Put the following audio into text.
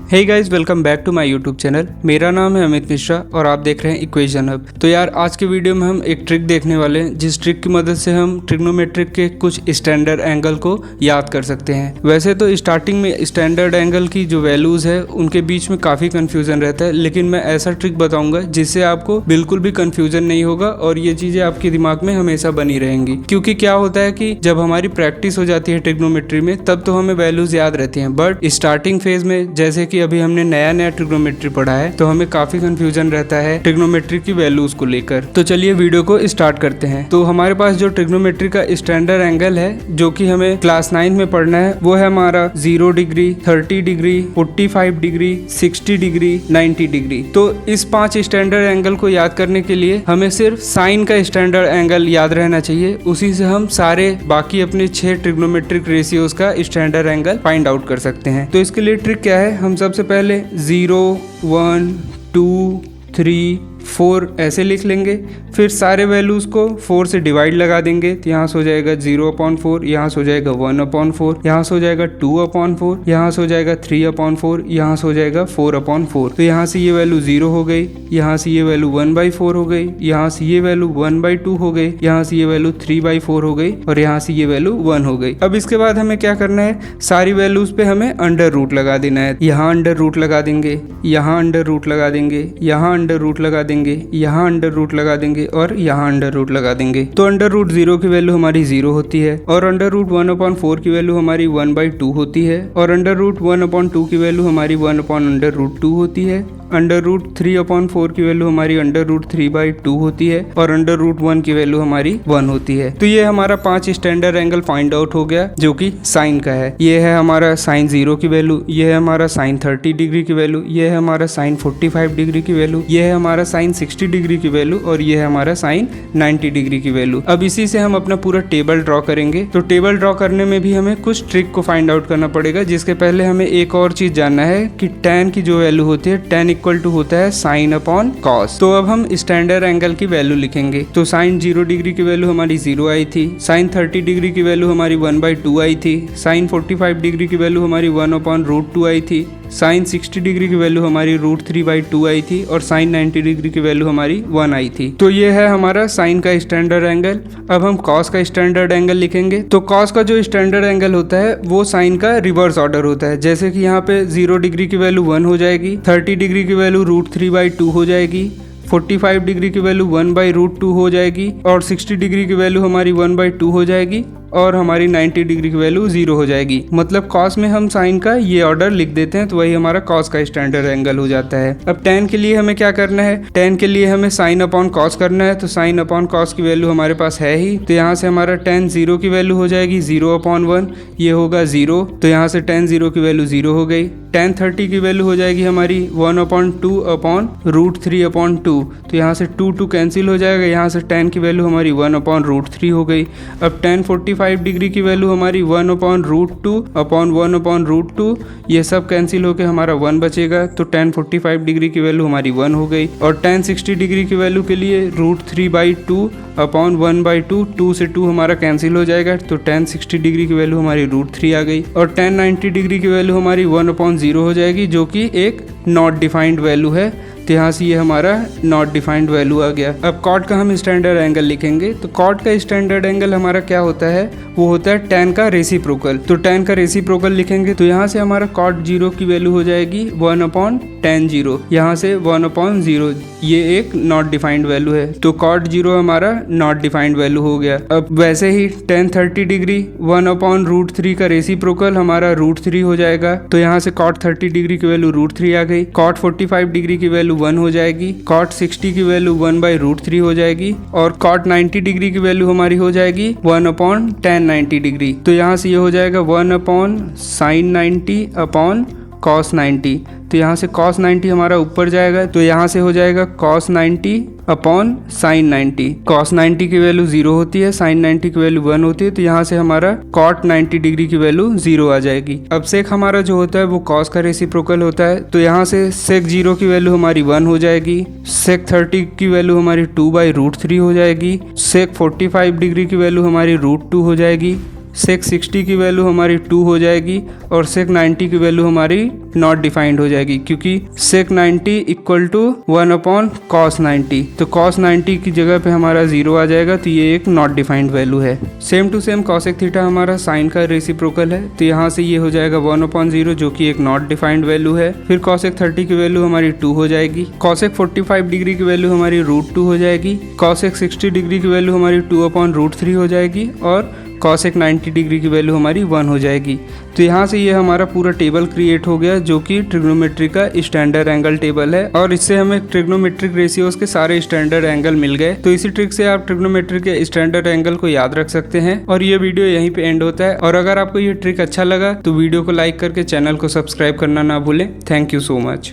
Hey guys, welcome back to my YouTube channel. मेरा नाम है अमित मिश्रा और आप देख रहे हैं इक्वेशन हब। तो यार, आज के वीडियो में हम एक ट्रिक देखने वाले हैं जिस ट्रिक की मदद से हम ट्रिग्नोमेट्रिक के कुछ स्टैंडर्ड एंगल को याद कर सकते हैं। वैसे तो स्टार्टिंग में स्टैंडर्ड एंगल की जो वैल्यूज है उनके बीच में काफ़ी कन्फ्यूजन रहता है, लेकिन मैं ऐसा ट्रिक बताऊंगा जिससे आपको बिल्कुल भी कन्फ्यूजन नहीं होगा और ये चीज़ें आपके दिमाग में हमेशा बनी रहेंगी। क्योंकि क्या होता है कि जब हमारी प्रैक्टिस हो जाती है ट्रिग्नोमेट्री में तब तो हमें वैल्यूज याद रहती हैं, बट स्टार्टिंग फेज में जैसे कि अभी हमने नया ट्रिग्नोमेट्री पढ़ा है तो हमें काफी कंफ्यूजन रहता है ट्रिग्नोमेट्री की वैल्यूज को लेकर। तो चलिए वीडियो को स्टार्ट करते हैं। तो हमारे पास जो ट्रिग्नोमेट्री का स्टैंडर्ड एंगल है जो कि हमें क्लास 9 में पढ़ना है वो है हमारा 0 degree, 30 degree, 45 degree, 60 degree, 90 degree. तो इस 5 स्टैंडर्ड एंगल को याद करने के लिए हमें सिर्फ साइन का स्टैंडर्ड एंगल याद रहना चाहिए। उसी से हम सारे बाकी अपने 6 ट्रिग्नोमेट्रिक रेशियोज का स्टैंडर्ड एंगल फाइंड आउट कर सकते हैं। तो इसके लिए ट्रिक क्या है, हम सबसे पहले 0, 1, 2, 3, 4 ऐसे लिख लेंगे। फिर सारे वैल्यूज को 4 से डिवाइड लगा देंगे। तो यहाँ से हो जाएगा 0/4, यहाँ से हो जाएगा 1/4, यहाँ से हो जाएगा 2/4, यहाँ से हो जाएगा 3/4, यहाँ से हो जाएगा 4/4। तो यहाँ से ये वैल्यू 0 हो गई, यहाँ से ये वैल्यू 1/4 हो गई, यहाँ से ये वैल्यू 1/2 हो गई, यहाँ से ये वैल्यू 3/4 हो गई और यहाँ से ये वैल्यू 1 हो गई। अब इसके बाद हमें क्या करना है, सारी वैल्यूज पे हमें अंडर रूट लगा देना है। यहाँ अंडर रूट लगा देंगे, यहाँ अंडर रूट लगा देंगे, यहाँ अंडर रूट लगा देंगे, यहाँ अंडर रूट लगा देंगे और यहाँ अंडर रूट लगा देंगे। तो अंडर रूट 0 की वैल्यू हमारी 0 होती है और अंडर रूट 1/4 की वैल्यू हमारी 1/2 होती है और अंडर रूट 1/2 की वैल्यू हमारी 1/√2 होती है। अंडर रूट 3/4 की वैल्यू हमारी अंडर रूट 3/2 होती है और अंडर रूट 1 की वैल्यू हमारी 1 होती है। तो ये हमारा 5 स्टैंडर्ड एंगल फाइंड आउट हो गया जो कि साइन का है। ये है हमारा साइन 0 की वैल्यू, ये है हमारा साइन 30 डिग्री की वैल्यू, ये है हमारा साइन 45 डिग्री की वैल्यू, ये है हमारा साइन 60 डिग्री की वैल्यू और ये है हमारा साइन 90 डिग्री की वैल्यू। अब इसी से हम अपना पूरा टेबल ड्रॉ करेंगे। तो टेबल ड्रॉ करने में भी हमें कुछ ट्रिक को फाइंड आउट करना पड़ेगा, जिसके पहले हमें एक और चीज जानना है कि tan की जो वैल्यू होती है, tan इक्वल टू होता है साइन अपॉन कॉस। तो अब हम स्टैंडर्ड एंगल की वैल्यू लिखेंगे। तो साइन 0 डिग्री की वैल्यू हमारी 0 आई थी, साइन 30 डिग्री की वैल्यू हमारी 1/2 आई थी, साइन 45 डिग्री की वैल्यू हमारी 1/√2 आई थी, साइन 60 डिग्री की वैल्यू हमारी √3/2 आई थी और साइन 90 डिग्री की वैल्यू हमारी 1 आई थी। तो ये है हमारा साइन का स्टैंडर्ड एंगल। अब हम कॉस का स्टैंडर्ड एंगल लिखेंगे। तो कॉस का जो स्टैंडर्ड एंगल होता है वो साइन का रिवर्स ऑर्डर होता है। जैसे कि यहाँ पे 0 डिग्री की वैल्यू 1 हो जाएगी, 30 डिग्री की वैल्यू √3/2 हो जाएगी, 45 डिग्री की वैल्यू 1/√2 हो जाएगी और 60 डिग्री की वैल्यू हमारी 1/2 हो जाएगी और हमारी 90 डिग्री की वैल्यू 0 हो जाएगी। मतलब कॉस में हम साइन का ये ऑर्डर लिख देते हैं तो वही हमारा कॉस का स्टैंडर्ड एंगल हो जाता है। अब tan के लिए हमें क्या करना है, tan के लिए हमें साइन अपॉन कॉस करना है। तो साइन अपॉन कॉस की वैल्यू हमारे पास है ही, तो यहाँ से हमारा tan 0 की वैल्यू हो जाएगी 0/1, ये होगा 0। तो यहाँ से tan 0 की वैल्यू 0 हो गई। tan 30 की वैल्यू हो जाएगी हमारी 1/2/√3/2। तो यहाँ से 2 कैंसिल हो जाएगा, यहाँ से tan की वैल्यू हमारी 1/√3 हो गई। अब tan 45 डिग्री की वैल्यू हमारी 1/√2/1/√2, ये सब कैंसिल होकर हमारा 1 बचेगा। तो tan 45 डिग्री की वैल्यू हमारी 1 हो गई और tan 60 डिग्री की वैल्यू के लिए √3/2/1/2, 2 से 2 हमारा कैंसिल हो जाएगा। तो tan 60 डिग्री की वैल्यू हमारी √3 आ गई और tan 90 डिग्री की वैल्यू हमारी 1/0 हो जाएगी जो कि एक नॉट डिफाइंड वैल्यू है। तो यहाँ से ये हमारा नॉट डिफाइंड वैल्यू आ गया। अब कॉट का हम स्टैंडर्ड एंगल लिखेंगे। तो कॉट का स्टैंडर्ड एंगल हमारा क्या होता है, वो होता है tan का रेसिप्रोकल। तो tan का रेसिप्रोकल लिखेंगे तो यहाँ से हमारा cot 0 की वैल्यू हो जाएगी 1/tan 0, यहाँ से 1/0, ये एक नॉट डिफाइंड वैल्यू है। तो cot 0 हमारा नॉट डिफाइंड वैल्यू हो गया। अब वैसे ही tan 30 डिग्री 1/√3 का रेसिप्रोकल हमारा √3 हो जाएगा। तो यहाँ से cot 30 डिग्री की वैल्यू √3 आ गई। cot 45 डिग्री की वैल्यू 1 हो जाएगी, cot 60 की वैल्यू 1/√3 हो जाएगी और cot 90 डिग्री की वैल्यू हमारी हो जाएगी 1/tan 90 डिग्री। तो यहाँ से ये हो जाएगा 1/sin 90/cos 90। तो यहाँ से cos 90 हमारा ऊपर जाएगा, तो यहाँ से हो जाएगा cos 90/sin 90। cos 90 की वैल्यू 0 होती है, sin 90 की वैल्यू 1 होती है। तो यहाँ से हमारा cot 90 डिग्री की वैल्यू 0 आ जाएगी। अब sec हमारा जो होता है वो cos का रेसिप्रोकल होता है। तो यहाँ से sec 0 की वैल्यू हमारी 1 हो जाएगी, sec 30 की वैल्यू हमारी 2/√3 हो जाएगी, sec 45 डिग्री की वैल्यू हमारी √2 हो जाएगी, सेक 60 की वैल्यू हमारी 2 हो जाएगी और सेक 90 की वैल्यू हमारी नॉट डिफाइंड हो जाएगी, क्योंकि सेक 90 इक्वल टू 1/cos 90। तो cos 90 की जगह पे हमारा 0 आ जाएगा, तो ये एक नॉट डिफाइंड वैल्यू है। Same to same cosec theta हमारा साइन का रेसिप्रोकल है, तो यहाँ से ये हो जाएगा 1/0 जो कि एक नॉट डिफाइंड वैल्यू है। फिर cosec 30 की वैल्यू हमारी 2 हो जाएगी। cosec 45 डिग्री की वैल्यू हमारी √2 हो जाएगी। cosec 60 डिग्री की वैल्यू हमारी 2/√3 हो जाएगी और cosec 90 डिग्री की वैल्यू हमारी 1 हो जाएगी। तो यहाँ से ये हमारा पूरा टेबल क्रिएट हो गया जो कि ट्रिग्नोमेट्री का स्टैंडर्ड एंगल टेबल है, और इससे हमें ट्रिग्नोमेट्रिक रेशियोज के सारे स्टैंडर्ड एंगल मिल गए। तो इसी ट्रिक से आप ट्रिग्नोमेट्री के स्टैंडर्ड एंगल को याद रख सकते हैं। और ये वीडियो यहीं पे एंड होता है। और अगर आपको ये ट्रिक अच्छा लगा तो वीडियो को लाइक करके चैनल को सब्सक्राइब करना ना भूलें। Thank you so much.